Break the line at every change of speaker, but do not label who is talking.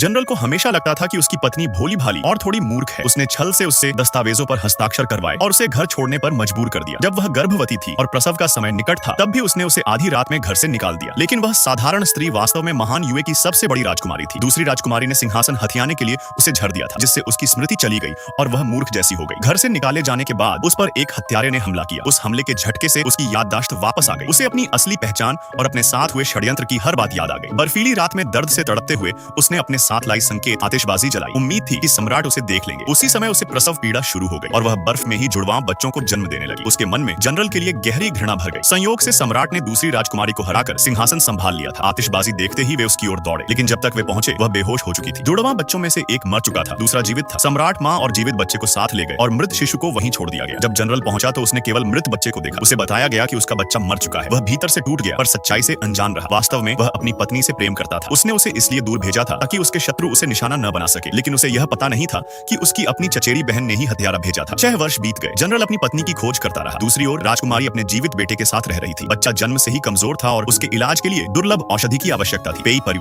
General को हमेशा लगता था कि उसकी पत्नी भोली भाली और थोड़ी मूर्ख है। उसने छल से उससे दस्तावेजों पर हस्ताक्षर करवाए और उसे घर छोड़ने पर मजबूर कर दिया। जब वह गर्भवती थी और प्रसव का समय निकट था, तब भी उसने उसे आधी रात में घर से निकाल दिया। लेकिन वह साधारण स्त्री वास्तव में महान युए की सबसे बड़ी राजकुमारी थी। दूसरी राजकुमारी ने सिंहासन हथियाने के लिए उसे झड़ दिया था, जिससे उसकी स्मृति चली गई और वह मूर्ख जैसी हो गई। घर से निकाले जाने के बाद उस पर एक हत्यारे ने हमला किया। उस हमले के झटके से उसकी याददाश्त वापस आ गई। उसे अपनी असली पहचान और अपने साथ हुए षड्यंत्र की हर बात याद आ गई। बर्फीली रात में दर्द से तड़पते हुए उसने अपने साथ लाई संकेत आतिशबाजी जलाई। उम्मीद थी कि सम्राट उसे देख लेंगे। उसी समय उसे प्रसव पीड़ा शुरू हो गई और वह बर्फ में ही जुड़वां बच्चों को जन्म देने लगी। उसके मन में जनरल के लिए गहरी घृणा भर गई। संयोग से सम्राट ने दूसरी राजकुमारी को हराकर सिंहासन संभाल लिया था। आतिशबाजी देखते ही वे उसकी ओर दौड़े, लेकिन जब तक वे पहुंचे वह बेहोश हो चुकी थी। जुड़वां बच्चों में से एक मर चुका था, दूसरा जीवित था। सम्राट मां और जीवित बच्चे को साथ ले गए और मृत शिशु को वहीं छोड़ दिया गया। जब जनरल पहुंचा तो उसने केवल मृत बच्चे को देखा। उसे बताया गया कि उसका बच्चा मर चुका है। वह भीतर से टूट गया पर सच्चाई से अनजान रहा। वास्तव में वह अपनी पत्नी से प्रेम करता था। उसने उसे इसलिए दूर भेजा था ताकि उसके शत्रु उसे निशाना न बना सके, लेकिन उसे यह पता नहीं था कि उसकी अपनी चचेरी बहन ने ही हत्यारा भेजा था। 6 वर्ष बीत गए। जनरल अपनी पत्नी की खोज करता रहा। दूसरी ओर राजकुमारी अपने जीवित बेटे के साथ रह रही थी। बच्चा जन्म से ही कमजोर था और उसके इलाज के लिए दुर्लभ औषधि की आवश्यकता थी। पेई परिवार